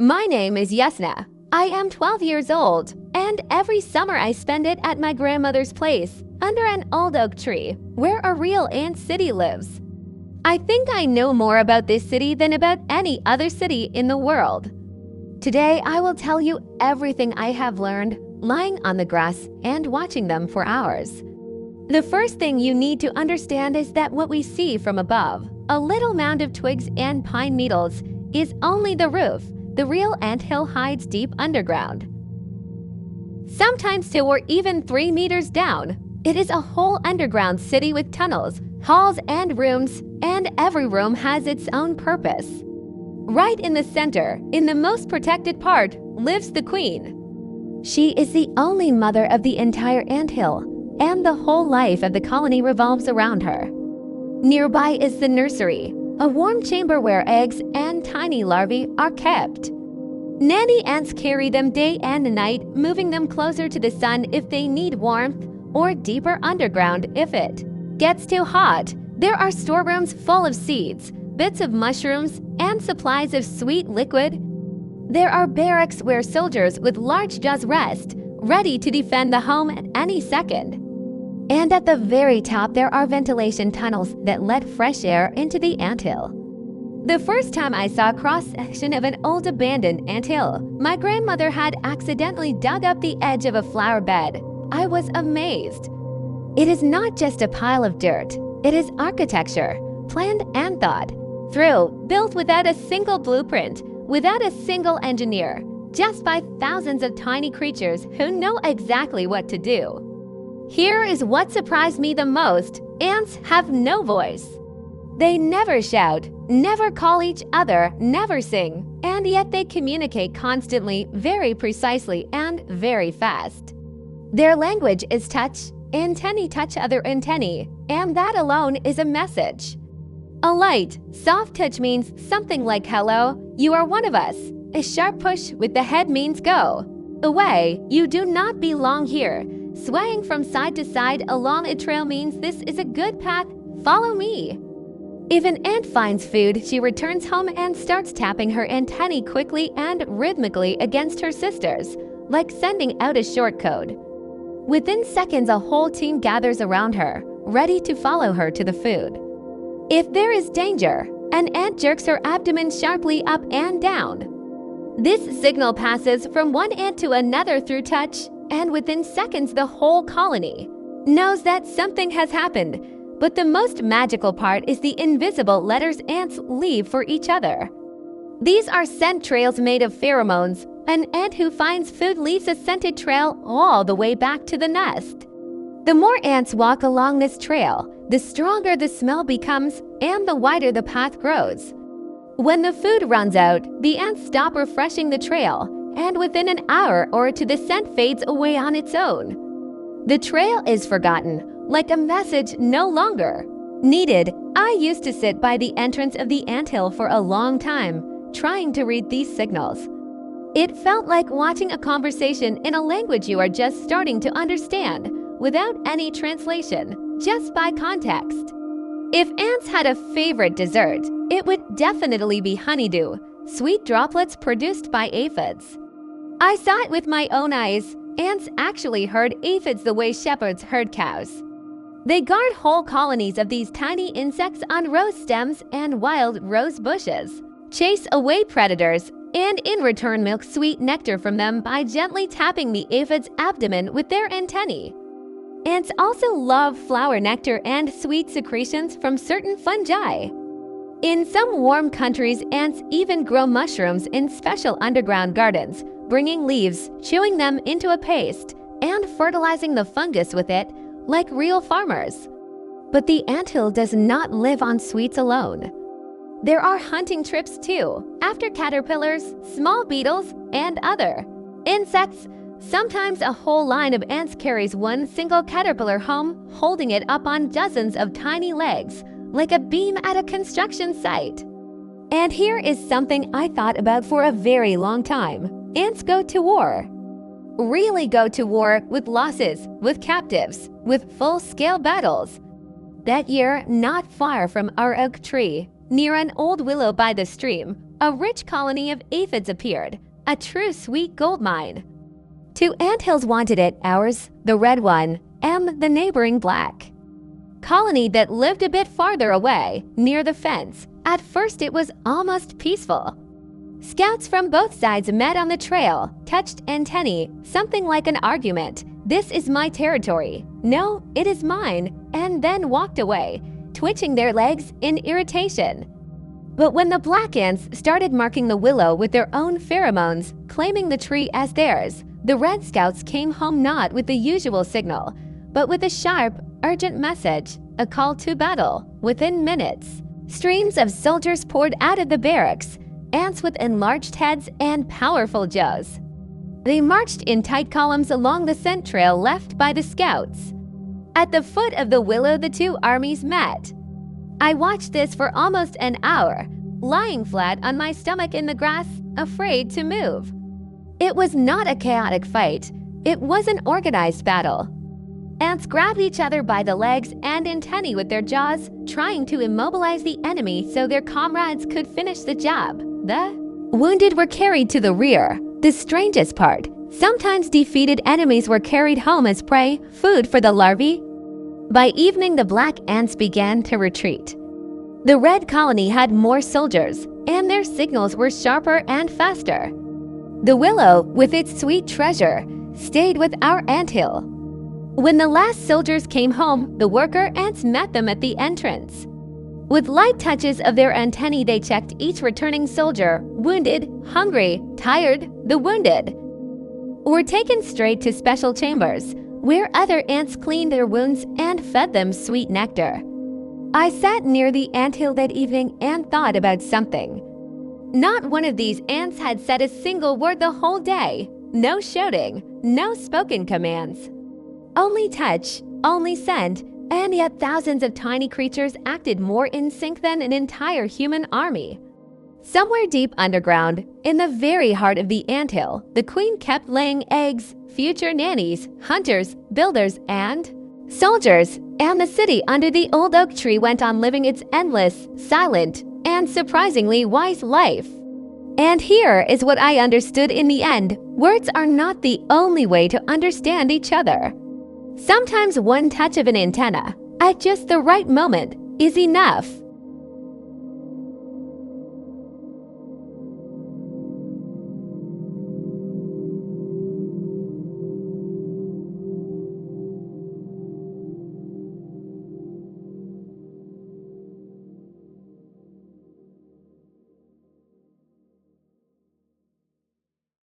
My name is Yasna. I am 12 years old, and every summer I spend it at my grandmother's place, under an old oak tree, where a real ant city lives. I think I know more about this city than about any other city in the world. Today, I will tell you everything I have learned lying on the grass and watching them for hours. The first thing you need to understand is that what we see from above, a little mound of twigs and pine needles, is only the roof. The real anthill hides deep underground. Sometimes 2 or even 3 meters down. It is a whole underground city with tunnels, halls, and rooms, and every room has its own purpose. Right in the center, in the most protected part, lives the queen. She is the only mother of the entire anthill, and the whole life of the colony revolves around her. Nearby is the nursery, a warm chamber where eggs and tiny larvae are kept. Nanny ants carry them day and night, moving them closer to the sun if they need warmth, or deeper underground if it gets too hot. There are storerooms full of seeds, bits of mushrooms, and supplies of sweet liquid. There are barracks where soldiers with large jaws rest, ready to defend the home at any second. And at the very top, there are ventilation tunnels that let fresh air into the anthill. The first time I saw a cross-section of an old abandoned anthill, my grandmother had accidentally dug up the edge of a flower bed. I was amazed. It is not just a pile of dirt. It is architecture, planned and thought through, built without a single blueprint, without a single engineer, just by thousands of tiny creatures who know exactly what to do. Here is what surprised me the most. Ants have no voice. They never shout, never call each other, never sing, and yet they communicate constantly, very precisely, and very fast. Their language is touch. Antennae touch other antennae, and that alone is a message. A light, soft touch means something like hello, you are one of us. A sharp push with the head means go. Away, you do not belong here. Swaying from side to side along a trail means this is a good path, follow me. If an ant finds food, she returns home and starts tapping her antennae quickly and rhythmically against her sisters, like sending out a short code. Within seconds, a whole team gathers around her, ready to follow her to the food. If there is danger, an ant jerks her abdomen sharply up and down. This signal passes from one ant to another through touch, and within seconds the whole colony knows that something has happened. But the most magical part is the invisible letters ants leave for each other. These are scent trails made of pheromones. An ant who finds food leaves a scented trail all the way back to the nest. The more ants walk along this trail, the stronger the smell becomes and the wider the path grows. When the food runs out, the ants stop refreshing the trail, and within an hour or two the scent fades away on its own. The trail is forgotten, like a message no longer needed. I used to sit by the entrance of the anthill for a long time, trying to read these signals. It felt like watching a conversation in a language you are just starting to understand, without any translation, just by context. If ants had a favorite dessert, it would definitely be honeydew, sweet droplets produced by aphids. I saw it with my own eyes. Ants actually herd aphids the way shepherds herd cows. They guard whole colonies of these tiny insects on rose stems and wild rose bushes, chase away predators, and in return milk sweet nectar from them by gently tapping the aphid's abdomen with their antennae. Ants also love flower nectar and sweet secretions from certain fungi. In some warm countries, ants even grow mushrooms in special underground gardens, bringing leaves, chewing them into a paste, and fertilizing the fungus with it, like real farmers. But the anthill does not live on sweets alone. There are hunting trips too, after caterpillars, small beetles, and other insects. Sometimes a whole line of ants carries one single caterpillar home, holding it up on dozens of tiny legs, like a beam at a construction site. And here is something I thought about for a very long time. Ants go to war. Really go to war, with losses, with captives, with full-scale battles. That year, not far from our oak tree, near an old willow by the stream, a rich colony of aphids appeared, a true sweet gold mine. 2 anthills wanted it, ours, the red one, and the neighboring black colony that lived a bit farther away, near the fence. At first it was almost peaceful. Scouts from both sides met on the trail, touched antennae, something like an argument. This is my territory. No, it is mine, and then walked away, twitching their legs in irritation. But when the black ants started marking the willow with their own pheromones, claiming the tree as theirs, the red scouts came home not with the usual signal, but with a sharp, urgent message, a call to battle. Within minutes, streams of soldiers poured out of the barracks, ants with enlarged heads and powerful jaws. They marched in tight columns along the scent trail left by the scouts. At the foot of the willow, the 2 armies met. I watched this for almost an hour, lying flat on my stomach in the grass, afraid to move. It was not a chaotic fight. It was an organized battle. Ants grabbed each other by the legs and antennae with their jaws, trying to immobilize the enemy so their comrades could finish the job. The wounded were carried to the rear. The strangest part, sometimes defeated enemies were carried home as prey, food for the larvae. By evening, the black ants began to retreat. The red colony had more soldiers, and their signals were sharper and faster. The willow, with its sweet treasure, stayed with our anthill. When the last soldiers came home, the worker ants met them at the entrance. With light touches of their antennae, they checked each returning soldier, wounded, hungry, tired. The wounded were taken straight to special chambers, where other ants cleaned their wounds and fed them sweet nectar. I sat near the anthill that evening and thought about something. Not one of these ants had said a single word the whole day. No shouting, no spoken commands. Only touch, only scent, and yet thousands of tiny creatures acted more in sync than an entire human army. Somewhere deep underground, in the very heart of the anthill, the queen kept laying eggs, future nannies, hunters, builders, and soldiers, and the city under the old oak tree went on living its endless, silent, and surprisingly wise life. And here is what I understood in the end. Words are not the only way to understand each other. Sometimes one touch of an antenna, at just the right moment, is enough.